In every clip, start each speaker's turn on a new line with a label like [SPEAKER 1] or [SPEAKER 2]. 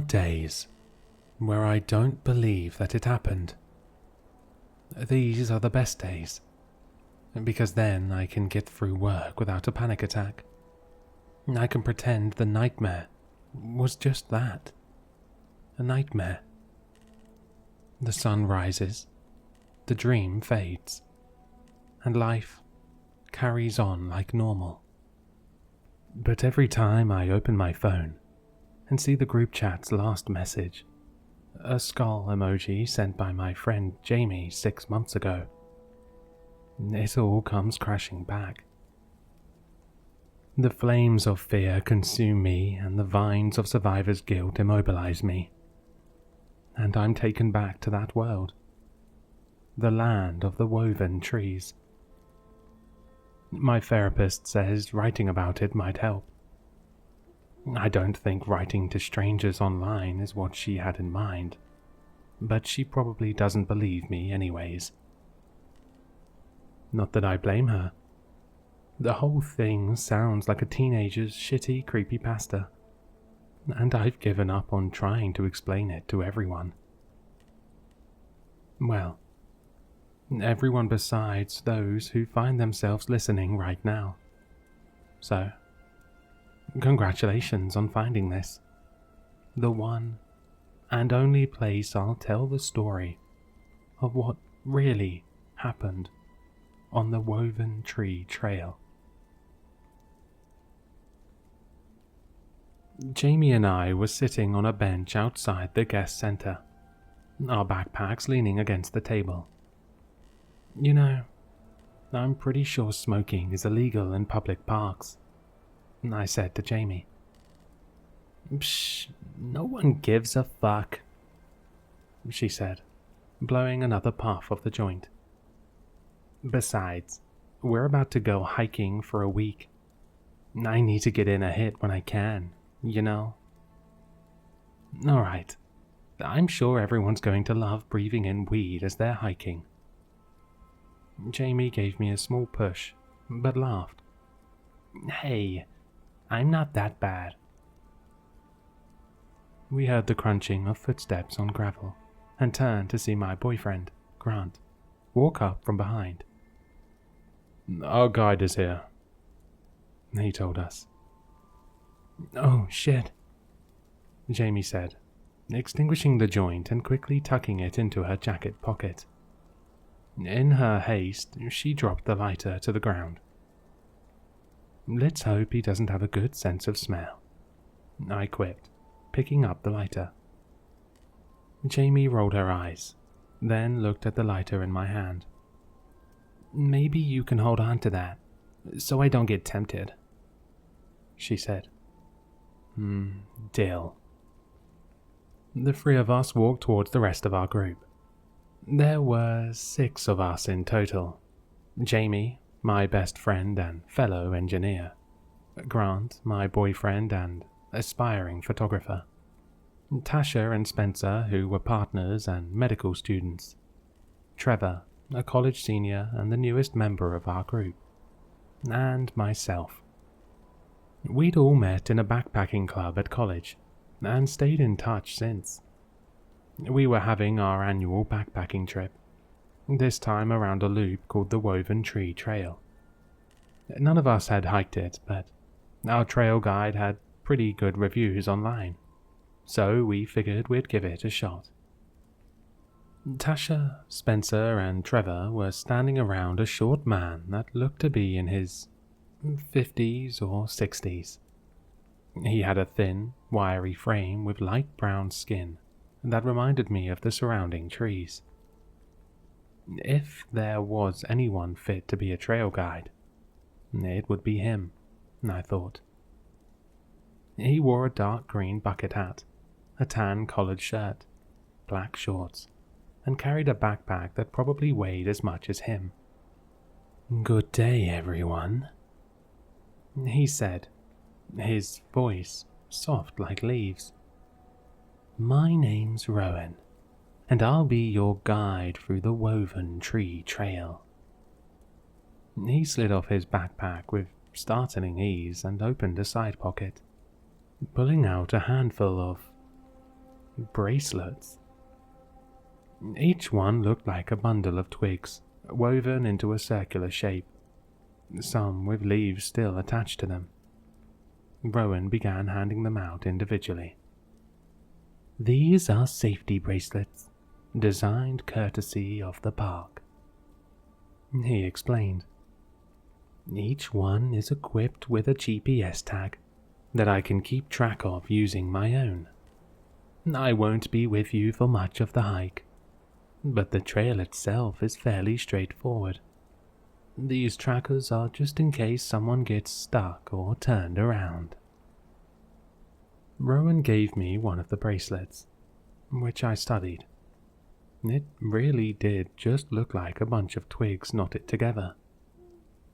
[SPEAKER 1] days where I don't believe that it happened. These are the best days, because then I can get through work without a panic attack. I can pretend the nightmare was just that, a nightmare. The sun rises, the dream fades, and life carries on like normal. But every time I open my phone and see the group chat's last message, a skull emoji sent by my friend Jamie 6 months ago, it all comes crashing back. The flames of fear consume me and the vines of survivor's guilt immobilize me. And I'm taken back to that world, the land of the woven trees. My therapist says writing about it might help. I don't think writing to strangers online is what she had in mind, but she probably doesn't believe me anyways. Not that I blame her. The whole thing sounds like a teenager's shitty creepypasta, and I've given up on trying to explain it to everyone. Well, everyone besides those who find themselves listening right now. So, congratulations on finding this, the one and only place I'll tell the story of what really happened on the Woven Tree Trail. Jamie and I were sitting on a bench outside the guest center, our backpacks leaning against the table. You know, I'm pretty sure smoking is illegal in public parks, I said to Jamie. Psh, no one gives a fuck, she said, blowing another puff of the joint. Besides, we're about to go hiking for a week. I need to get in a hit when I can, you know? Alright, I'm sure everyone's going to love breathing in weed as they're hiking. Jamie gave me a small push, but laughed. Hey, I'm not that bad. We heard the crunching of footsteps on gravel and turned to see my boyfriend, Grant, walk up from behind. Our guide is here, he told us. Oh, shit, Jamie said, extinguishing the joint and quickly tucking it into her jacket pocket. In her haste, she dropped the lighter to the ground. Let's hope he doesn't have a good sense of smell, I quipped, picking up the lighter. Jamie rolled her eyes, then looked at the lighter in my hand. Maybe you can hold on to that, so I don't get tempted, she said. Deal. The three of us walked towards the rest of our group. There were 6 of us in total. Jamie, my best friend and fellow engineer. Grant, my boyfriend and aspiring photographer. Tasha and Spencer, who were partners and medical students. Trevor, a college senior and the newest member of our group. And myself. We'd all met in a backpacking club at college, and stayed in touch since. We were having our annual backpacking trip, this time around a loop called the Woven Tree Trail. None of us had hiked it, but our trail guide had pretty good reviews online, so we figured we'd give it a shot. Tasha, Spencer, and Trevor were standing around a short man that looked to be in his 50s or 60s. He had a thin, wiry frame with light brown skin that reminded me of the surrounding trees. If there was anyone fit to be a trail guide, it would be him, I thought. He wore a dark green bucket hat, a tan collared shirt, black shorts, and carried a backpack that probably weighed as much as him. Good day, everyone, he said, his voice soft like leaves. My name's Rowan, and I'll be your guide through the Woven Tree Trail. He slid off his backpack with startling ease and opened a side pocket, pulling out a handful of bracelets. Each one looked like a bundle of twigs, woven into a circular shape, some with leaves still attached to them. Rowan began handing them out individually. "These are safety bracelets, designed courtesy of the park," he explained. "Each one is equipped with a GPS tag that I can keep track of using my own. I won't be with you for much of the hike, but the trail itself is fairly straightforward. These trackers are just in case someone gets stuck or turned around." Rowan gave me one of the bracelets, which I studied. It really did just look like a bunch of twigs knotted together.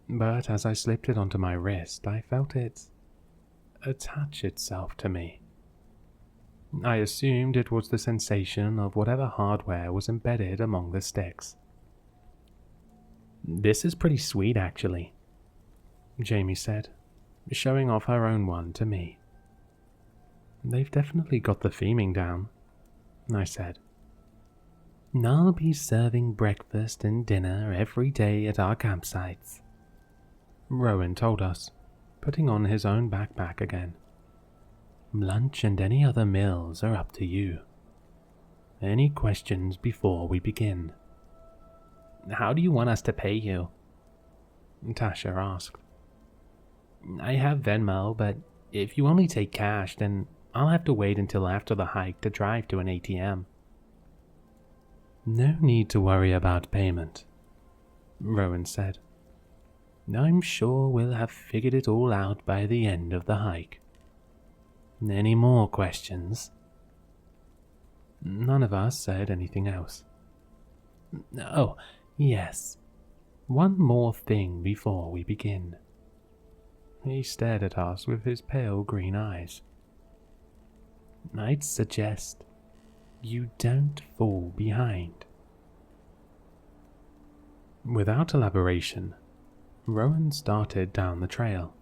[SPEAKER 1] But as I slipped it onto my wrist, I felt it attach itself to me. I assumed it was the sensation of whatever hardware was embedded among the sticks. "This is pretty sweet, actually," Jamie said, showing off her own one to me. "They've definitely got the theming down," I said. "I'll be serving breakfast and dinner every day at our campsites," Rowan told us, putting on his own backpack again. "Lunch and any other meals are up to you. Any questions before we begin?" "How do you want us to pay you?" Tasha asked. "I have Venmo, but if you only take cash, then I'll have to wait until after the hike to drive to an ATM." "No need to worry about payment," Rowan said. "I'm sure we'll have figured it all out by the end of the hike. Any more questions?" None of us said anything else. "Oh, yes. One more thing before we begin." He stared at us with his pale green eyes. "I'd suggest you don't fall behind." Without elaboration, Rowan started down the trail,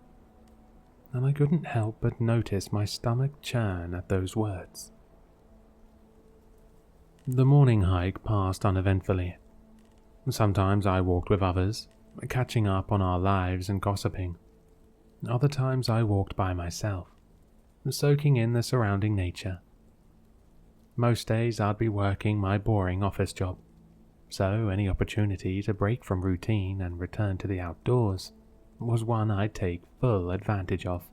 [SPEAKER 1] and I couldn't help but notice my stomach churn at those words. The morning hike passed uneventfully. Sometimes I walked with others, catching up on our lives and gossiping. Other times I walked by myself, soaking in the surrounding nature. Most days I'd be working my boring office job, so any opportunity to break from routine and return to the outdoors was one I'd take full advantage of.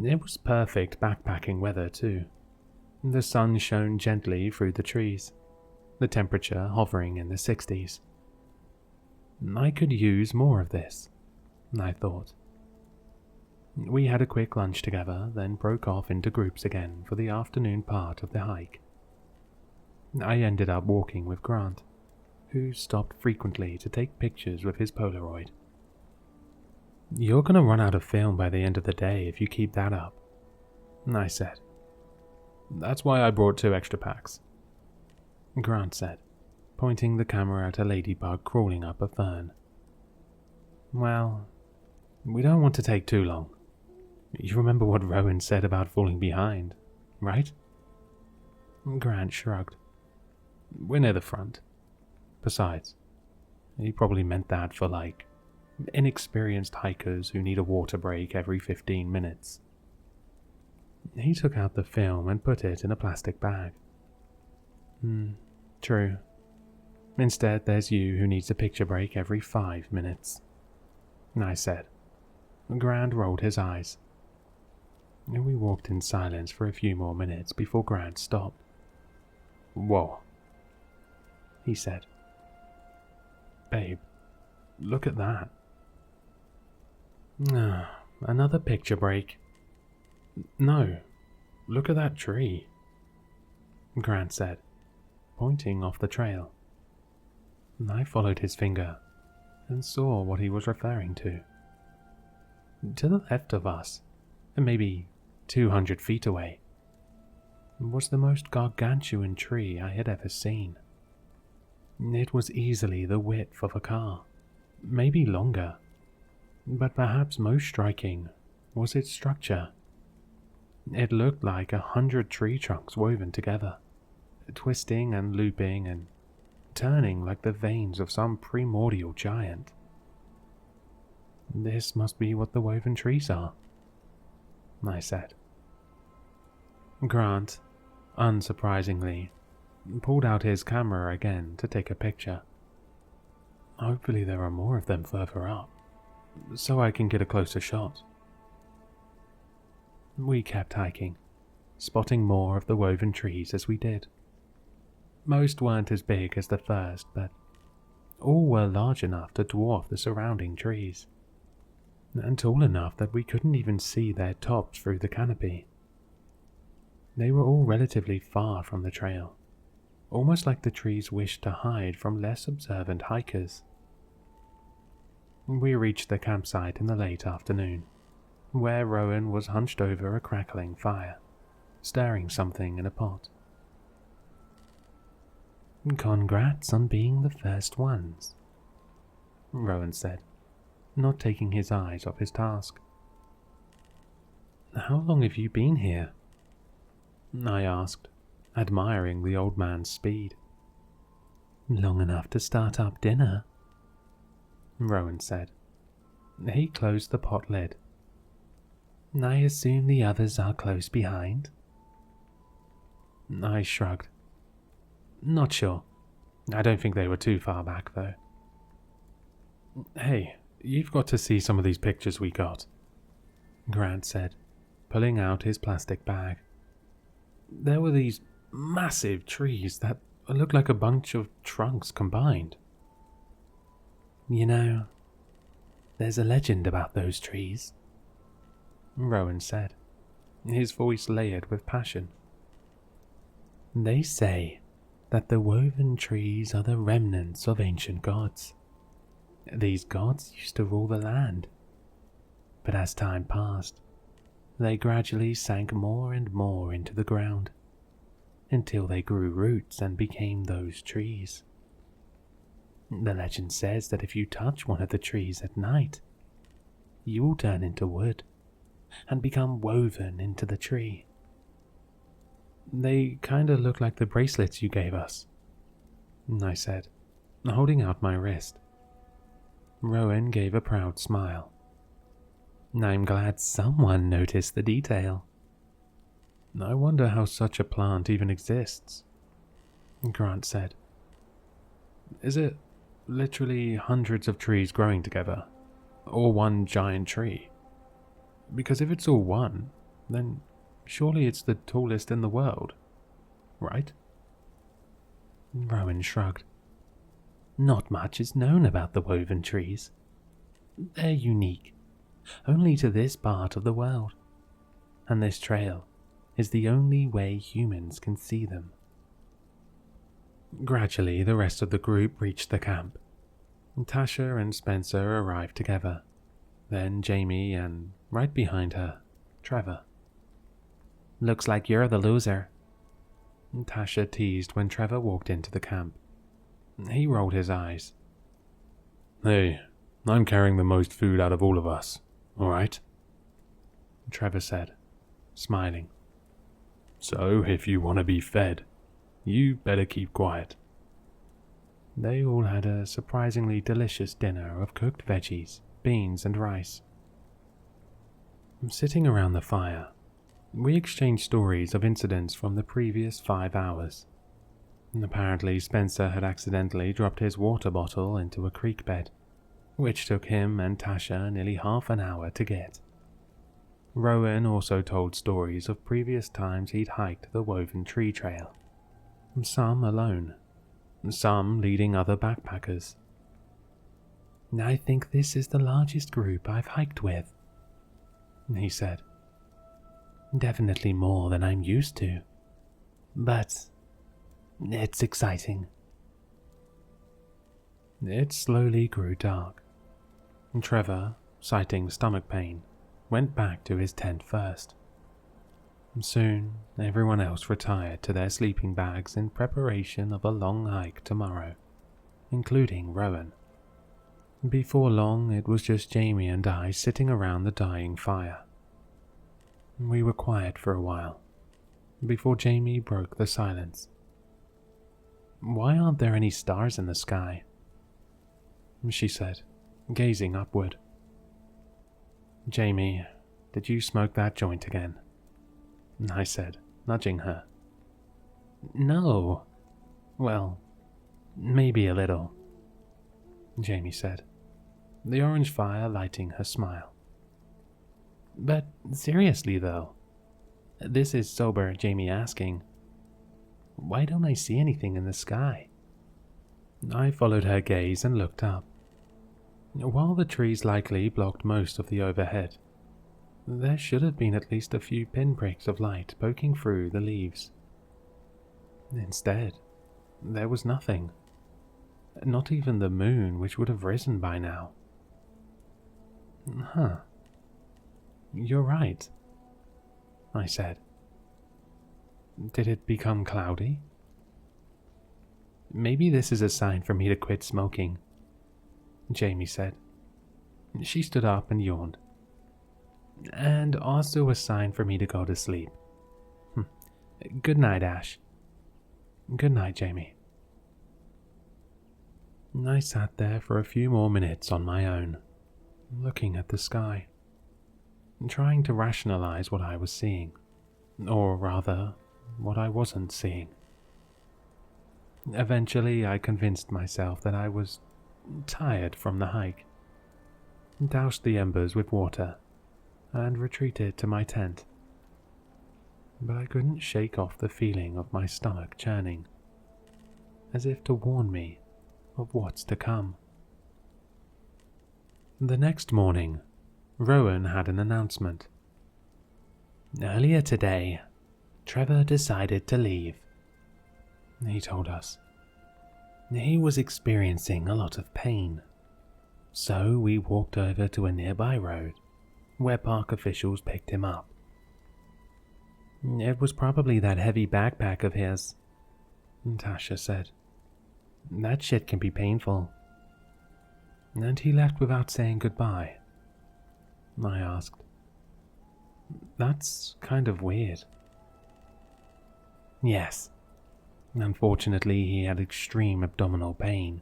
[SPEAKER 1] It was perfect backpacking weather too. The sun shone gently through the trees, the temperature hovering in the 60s. I could use more of this, I thought. We had a quick lunch together, then broke off into groups again for the afternoon part of the hike. I ended up walking with Grant, who stopped frequently to take pictures with his Polaroid. "You're going to run out of film by the end of the day if you keep that up," I said. "That's why I brought 2 extra packs," Grant said, pointing the camera at a ladybug crawling up a fern. "Well, we don't want to take too long. You remember what Rowan said about falling behind, right?" Grant shrugged. "We're near the front. Besides, he probably meant that for inexperienced hikers who need a water break every 15 minutes. He took out the film and put it in a plastic bag. True. Instead, there's you who needs a picture break every 5 minutes," I said. Grant rolled his eyes. We walked in silence for a few more minutes before Grant stopped. "Whoa," he said. "Babe, look at that." Another picture break." "No, look at that tree," Grant said, pointing off the trail. I followed his finger and saw what he was referring to. To the left of us, and maybe 200 feet away, was the most gargantuan tree I had ever seen. It was easily the width of a car, maybe longer, but perhaps most striking was its structure. It looked like 100 tree trunks woven together, twisting and looping and turning like the veins of some primordial giant. "This must be what the woven trees are," I said. Grant, unsurprisingly, pulled out his camera again to take a picture. "Hopefully there are more of them further up, so I can get a closer shot." We kept hiking, spotting more of the woven trees as we did. Most weren't as big as the first, but all were large enough to dwarf the surrounding trees, and tall enough that we couldn't even see their tops through the canopy. They were all relatively far from the trail, almost like the trees wished to hide from less observant hikers. We reached the campsite in the late afternoon, where Rowan was hunched over a crackling fire, stirring something in a pot. "Congrats on being the first ones," Rowan said, not taking his eyes off his task. "How long have you been here?" I asked, admiring the old man's speed. "Long enough to start up dinner," Rowan said. He closed the pot lid. "I assume the others are close behind?" I shrugged. "Not sure. I don't think they were too far back, though." "Hey, you've got to see some of these pictures we got," Grant said, pulling out his plastic bag. "There were these massive trees that looked like a bunch of trunks combined." "You know, there's a legend about those trees," Rowan said, his voice layered with passion. "They say that the woven trees are the remnants of ancient gods. These gods used to rule the land, but as time passed, they gradually sank more and more into the ground, until they grew roots and became those trees. The legend says that if you touch one of the trees at night, you will turn into wood and become woven into the tree." "They kinda look like the bracelets you gave us," I said, holding out my wrist. Rowan gave a proud smile. "I'm glad someone noticed the detail." "I wonder how such a plant even exists," Grant said. "Is it literally hundreds of trees growing together, or one giant tree? Because if it's all one, then surely it's the tallest in the world, right?" Rowan shrugged. "Not much is known about the woven trees. They're unique, only to this part of the world, and this trail is the only way humans can see them." Gradually, the rest of the group reached the camp. Tasha and Spencer arrived together, then Jamie, and right behind her, Trevor. "Looks like you're the loser," Tasha teased when Trevor walked into the camp. He rolled his eyes. "Hey, I'm carrying the most food out of all of us, alright?" Trevor said, smiling. "So if you want to be fed, you better keep quiet." They all had a surprisingly delicious dinner of cooked veggies, beans, and rice. Sitting around the fire, we exchanged stories of incidents from the previous 5 hours. Apparently, Spencer had accidentally dropped his water bottle into a creek bed, which took him and Tasha nearly half an hour to get. Rowan also told stories of previous times he'd hiked the woven tree trail, some alone, some leading other backpackers. "I think this is the largest group I've hiked with," he said. "Definitely more than I'm used to, but it's exciting." It slowly grew dark. Trevor, citing stomach pain, went back to his tent first. Soon, everyone else retired to their sleeping bags in preparation of a long hike tomorrow, including Rowan. Before long, it was just Jamie and I sitting around the dying fire. We were quiet for a while, before Jamie broke the silence. "Why aren't there any stars in the sky?" she said, gazing upward. "Jamie, did you smoke that joint again?" I said, nudging her. "No. Well, maybe a little," Jamie said, the orange fire lighting her smile. "But seriously though, this is sober Jamie asking. Why don't I see anything in the sky?" I followed her gaze and looked up. While the trees likely blocked most of the overhead, there should have been at least a few pinpricks of light poking through the leaves. Instead, there was nothing. Not even the moon, which would have risen by now. "Huh. You're right," I said. "Did it become cloudy?" "Maybe this is a sign for me to quit smoking," Jamie said. She stood up and yawned. "And also a sign for me to go to sleep. Good night, Ash." "Good night, Jamie." I sat there for a few more minutes on my own, looking at the sky, trying to rationalize what I was seeing, or rather, what I wasn't seeing. Eventually, I convinced myself that I was tired from the hike, doused the embers with water, and retreated to my tent. But I couldn't shake off the feeling of my stomach churning, as if to warn me of what's to come. The next morning, Rowan had an announcement. "Earlier today, Trevor decided to leave," he told us. "He was experiencing a lot of pain, so we walked over to a nearby road where park officials picked him up. It was probably that heavy backpack of his," Tasha said. "That shit can be painful." "And he left without saying goodbye?" I asked. "That's kind of weird." "Yes. Unfortunately, he had extreme abdominal pain,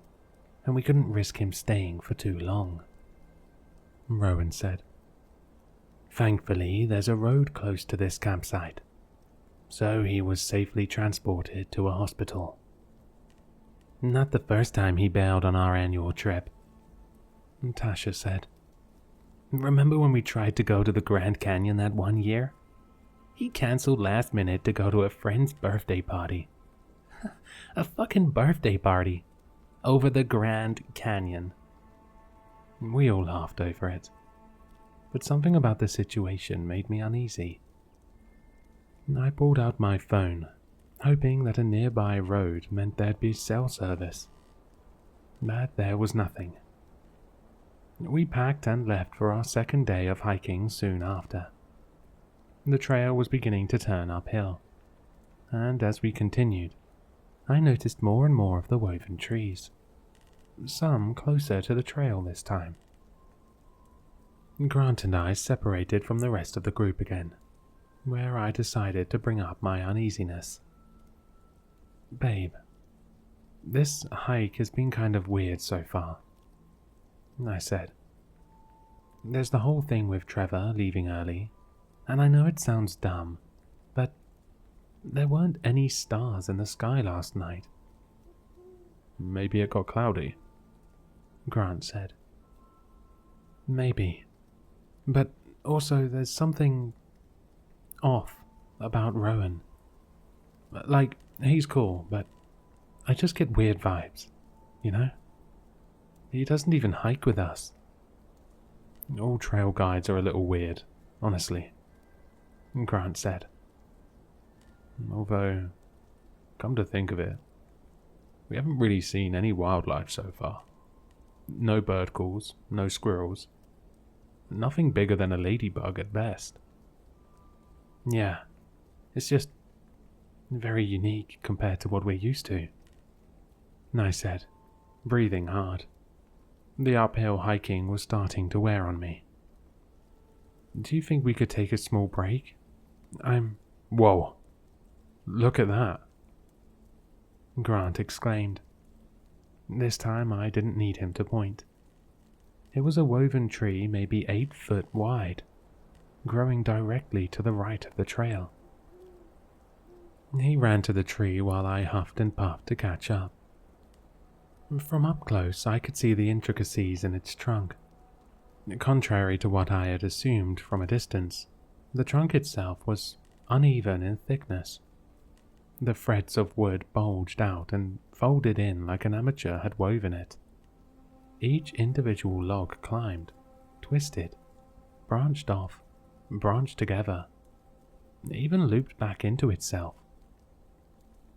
[SPEAKER 1] and we couldn't risk him staying for too long," Rowan said. "Thankfully, there's a road close to this campsite, so he was safely transported to a hospital. Not the first time he bailed on our annual trip," Tasha said. "Remember when we tried to go to the Grand Canyon that one year? He cancelled last minute to go to a friend's birthday party. A fucking birthday party over the Grand Canyon." We all laughed over it, but something about the situation made me uneasy. I pulled out my phone, hoping that a nearby road meant there'd be cell service. But there was nothing. We packed and left for our second day of hiking soon after. The trail was beginning to turn uphill, and as we continued, I noticed more and more of the woven trees, some closer to the trail this time. Grant and I separated from the rest of the group again, where I decided to bring up my uneasiness. "Babe, this hike has been kind of weird so far," I said. "There's the whole thing with Trevor leaving early, and I know it sounds dumb, but there weren't any stars in the sky last night." "Maybe it got cloudy," Grant said. "Maybe. But also there's something off about Rowan. Like, he's cool, but I just get weird vibes, you know? He doesn't even hike with us." "All trail guides are a little weird, honestly," Grant said. "Although, come to think of it, we haven't really seen any wildlife so far. No bird calls, no squirrels. Nothing bigger than a ladybug at best." "Yeah, it's just very unique compared to what we're used to," I said, breathing hard. The uphill hiking was starting to wear on me. "Do you think we could take a small break Whoa, look at that, Grant exclaimed. This time I didn't need him to point. It was a woven tree maybe 8 foot wide, growing directly to the right of the trail. He ran to the tree while I huffed and puffed to catch up. From up close, I could see the intricacies in its trunk. Contrary to what I had assumed from a distance, the trunk itself was uneven in thickness. The threads of wood bulged out and folded in like an amateur had woven it. Each individual log climbed, twisted, branched off, branched together, even looped back into itself.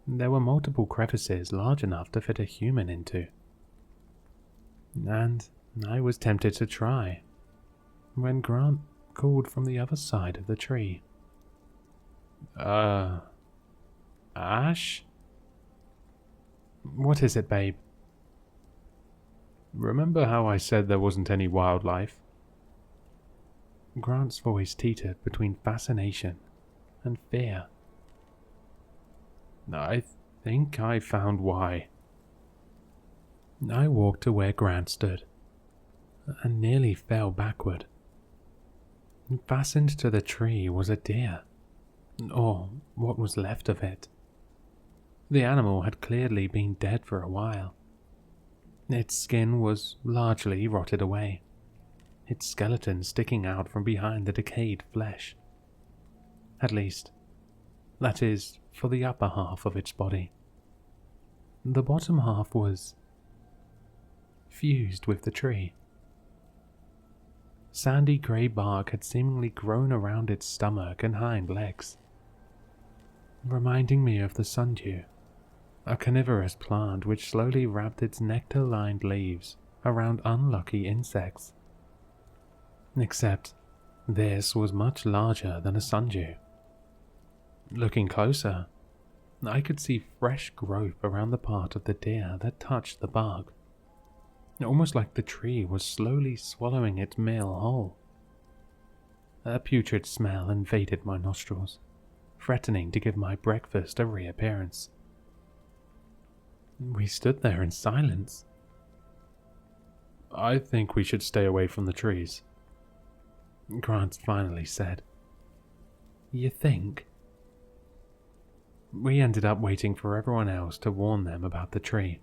[SPEAKER 1] There were multiple crevices large enough to fit a human into. And I was tempted to try, when Grant called from the other side of the tree. Ash? What is it, babe? Remember how I said there wasn't any wildlife? Grant's voice teetered between fascination and fear. I think I found why. I walked to where Grant stood and nearly fell backward. Fastened to the tree was a deer, or what was left of it. The animal had clearly been dead for a while. Its skin was largely rotted away, its skeleton sticking out from behind the decayed flesh. At least, that is, for the upper half of its body. The bottom half was fused with the tree. Sandy grey bark had seemingly grown around its stomach and hind legs, reminding me of the sundew, a carnivorous plant which slowly wrapped its nectar-lined leaves around unlucky insects. Except this was much larger than a sundew. Looking closer, I could see fresh growth around the part of the deer that touched the bark, almost like the tree was slowly swallowing its meal whole. A putrid smell invaded my nostrils, threatening to give my breakfast a reappearance. We stood there in silence. I think we should stay away from the trees, Grant finally said. You think? We ended up waiting for everyone else to warn them about the tree.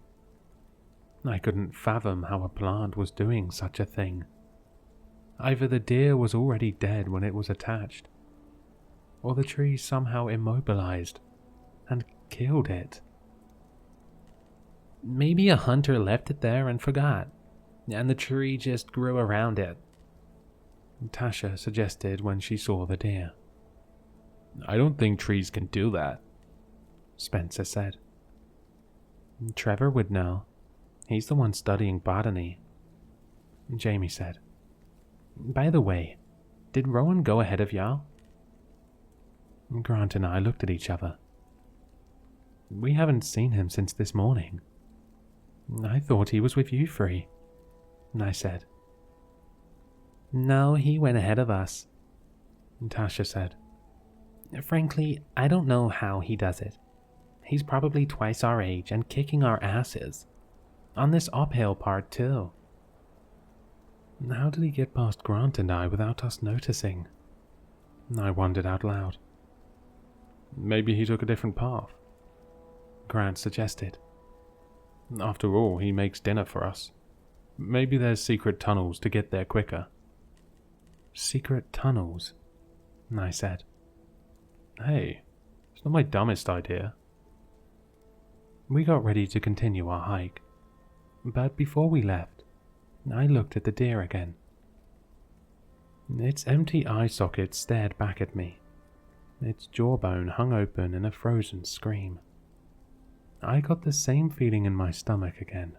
[SPEAKER 1] I couldn't fathom how a plant was doing such a thing. Either the deer was already dead when it was attached, or the tree somehow immobilized and killed it. Maybe a hunter left it there and forgot, and the tree just grew around it, Tasha suggested when she saw the deer. I don't think trees can do that, Spencer said. Trevor would know. He's the one studying botany, Jamie said. By the way, did Rowan go ahead of y'all? Grant and I looked at each other. We haven't seen him since this morning. I thought he was with you three, I said. No, he went ahead of us, Tasha said. Frankly, I don't know how he does it. He's probably twice our age and kicking our asses. On this uphill part too. How did he get past Grant and I without us noticing? I wondered out loud. Maybe he took a different path, Grant suggested. After all, he makes dinner for us. Maybe there's secret tunnels to get there quicker. Secret tunnels? I said. Hey, it's not my dumbest idea. We got ready to continue our hike, but before we left, I looked at the deer again. Its empty eye socket stared back at me. Its jawbone hung open in a frozen scream. I got the same feeling in my stomach again.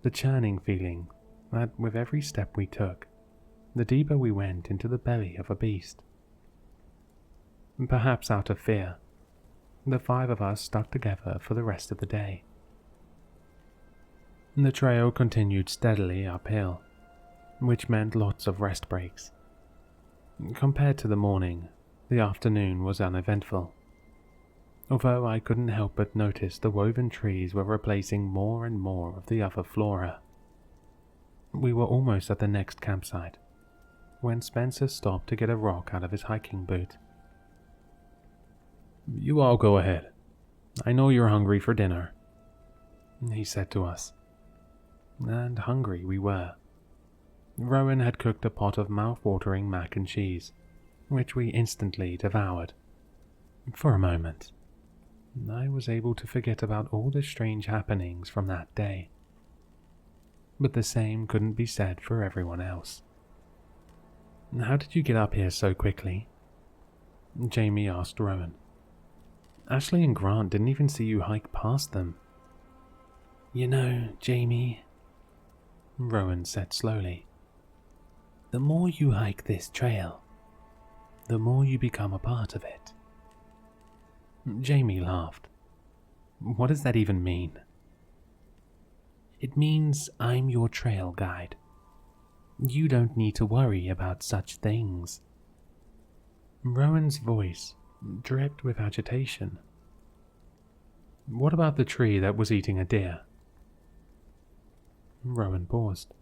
[SPEAKER 1] The churning feeling that with every step we took, the deeper we went into the belly of a beast. Perhaps out of fear, the 5 of us stuck together for the rest of the day. The trail continued steadily uphill, which meant lots of rest breaks. Compared to the morning, The afternoon was uneventful, although I couldn't help but notice the woven trees were replacing more and more of the other flora. We were almost at the next campsite, when Spencer stopped to get a rock out of his hiking boot. "You all go ahead. I know you're hungry for dinner," he said to us. And hungry we were. Rowan had cooked a pot of mouth-watering mac and cheese, which we instantly devoured. For a moment, I was able to forget about all the strange happenings from that day. But the same couldn't be said for everyone else. "How did you get up here so quickly?" Jamie asked Rowan. "Ashley and Grant didn't even see you hike past them." "You know, Jamie," Rowan said slowly, "the more you hike this trail, the more you become a part of it." Jamie laughed. "What does that even mean?" "It means I'm your trail guide. You don't need to worry about such things." Rowan's voice dripped with agitation. "What about the tree that was eating a deer?" Rowan paused,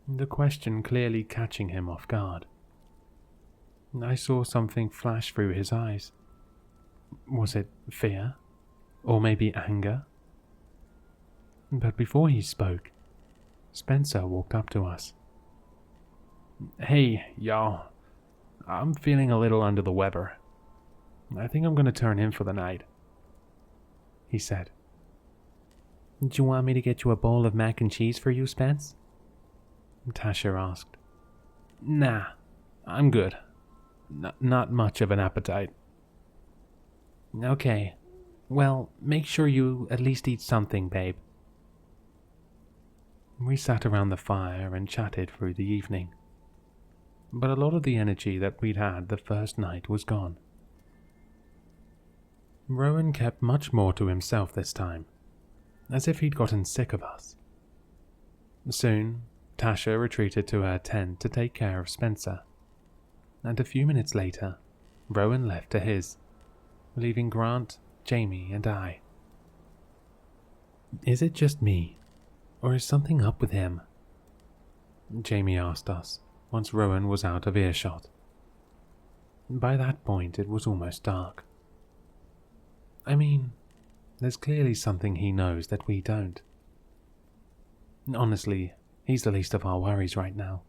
[SPEAKER 1] the question clearly catching him off guard. I saw something flash through his eyes. Was it fear? Or maybe anger? But before he spoke, Spencer walked up to us. "Hey, y'all. I'm feeling a little under the weather. I think I'm going to turn in for the night," he said. "Do you want me to get you a bowl of mac and cheese for you, Spence?" Tasha asked. "Nah, I'm good. Not much of an appetite." "Okay. Well, make sure you at least eat something, babe." We sat around the fire and chatted through the evening. But a lot of the energy that we'd had the first night was gone. Rowan kept much more to himself this time, as if he'd gotten sick of us. Soon, Tasha retreated to her tent to take care of Spencer, and a few minutes later, Rowan left to his, leaving Grant, Jamie, and I. "Is it just me, or is something up with him?" Jamie asked us once Rowan was out of earshot. By that point, it was almost dark. I mean, there's clearly something he knows that we don't. Honestly, he's the least of our worries right now.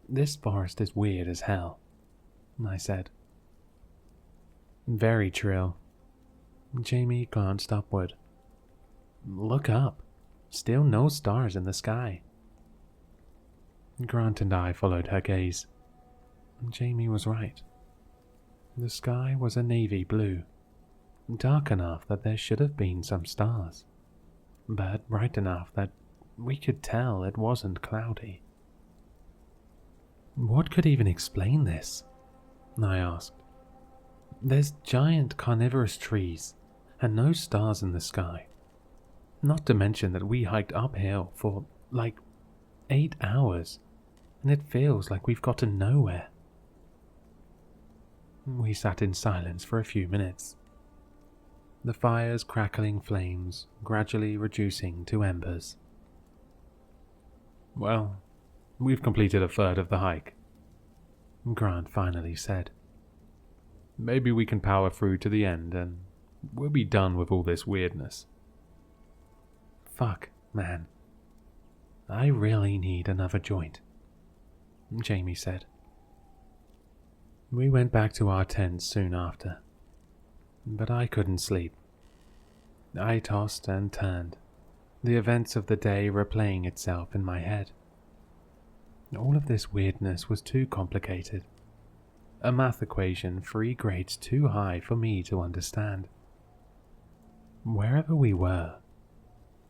[SPEAKER 1] This forest is weird as hell, I said. "Very true." Jamie glanced upward. "Look up. Still no stars in the sky." Grant and I followed her gaze. Jamie was right. The sky was a navy blue, dark enough that there should have been some stars, but bright enough that we could tell it wasn't cloudy. "What could even explain this?" I asked. "There's giant carnivorous trees and no stars in the sky. Not to mention that we hiked uphill for, 8 hours, and it feels like we've gotten nowhere." We sat in silence for a few minutes, the fire's crackling flames gradually reducing to embers. "Well, we've completed a third of the hike," Grant finally said. "Maybe we can power through to the end and we'll be done with all this weirdness." "Fuck, man. I really need another joint," Jamie said. We went back to our tents soon after, but I couldn't sleep. I tossed and turned, the events of the day replaying itself in my head. All of this weirdness was too complicated, a math equation 3 grades too high for me to understand. Wherever we were,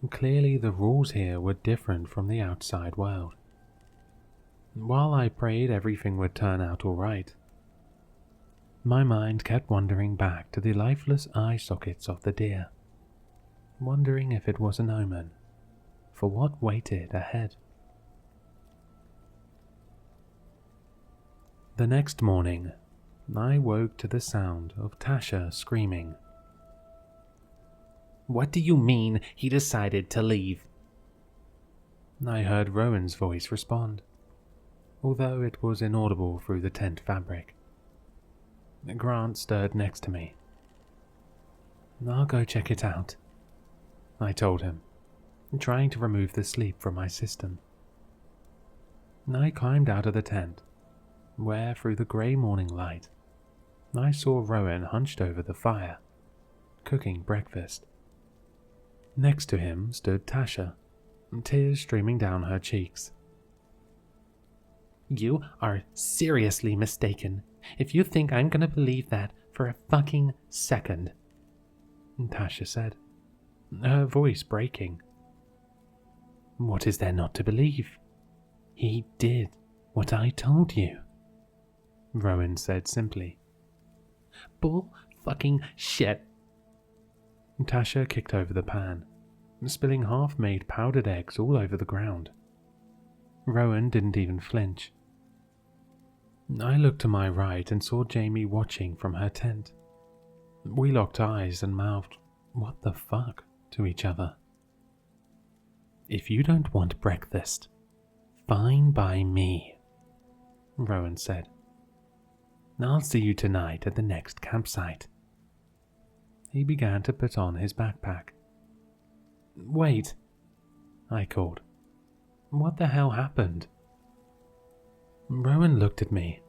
[SPEAKER 1] clearly the rules here were different from the outside world. While I prayed everything would turn out all right, my mind kept wandering back to the lifeless eye sockets of the deer, wondering if it was an omen for what waited ahead. The next morning, I woke to the sound of Tasha screaming.
[SPEAKER 2] "What do you mean he decided to leave?"
[SPEAKER 1] I heard Rowan's voice respond, although it was inaudible through the tent fabric. Grant stirred next to me. "I'll go check it out," I told him, trying to remove the sleep from my system. I climbed out of the tent, where through the grey morning light, I saw Rowan hunched over the fire, cooking breakfast. Next to him stood Tasha, tears streaming down her cheeks.
[SPEAKER 2] "You are seriously mistaken if you think I'm gonna believe that for a fucking second,"
[SPEAKER 1] Tasha said, her voice breaking. "What is there not to believe? He did what I told you," Rowan said simply.
[SPEAKER 2] "Bull fucking shit."
[SPEAKER 1] Tasha kicked over the pan, spilling half-made powdered eggs all over the ground. Rowan didn't even flinch. I looked to my right and saw Jamie watching from her tent. We locked eyes and mouthed, "What the fuck?" to each other. "If you don't want breakfast, fine by me," Rowan said. "I'll see you tonight at the next campsite." He began to put on his backpack. "Wait," I called. "What the hell happened?" Rowan looked at me.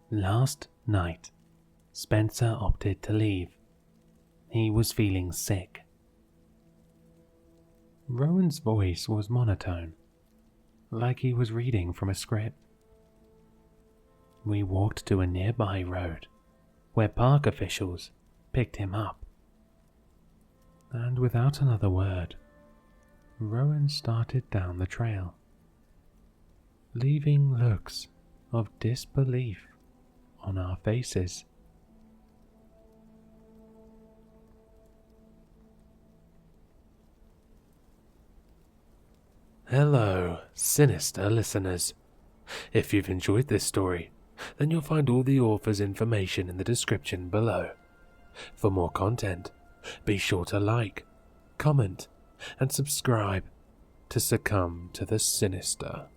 [SPEAKER 1] "Last night, Spencer opted to leave. He was feeling sick." Rowan's voice was monotone, like he was reading from a script. "We walked to a nearby road, where park officials picked him up." And without another word, Rowan started down the trail, leaving looks of disbelief on our faces. Hello, Sinister listeners. If you've enjoyed this story, then you'll find all the author's information in the description below. For more content, be sure to like, comment, and subscribe to succumb to the sinister.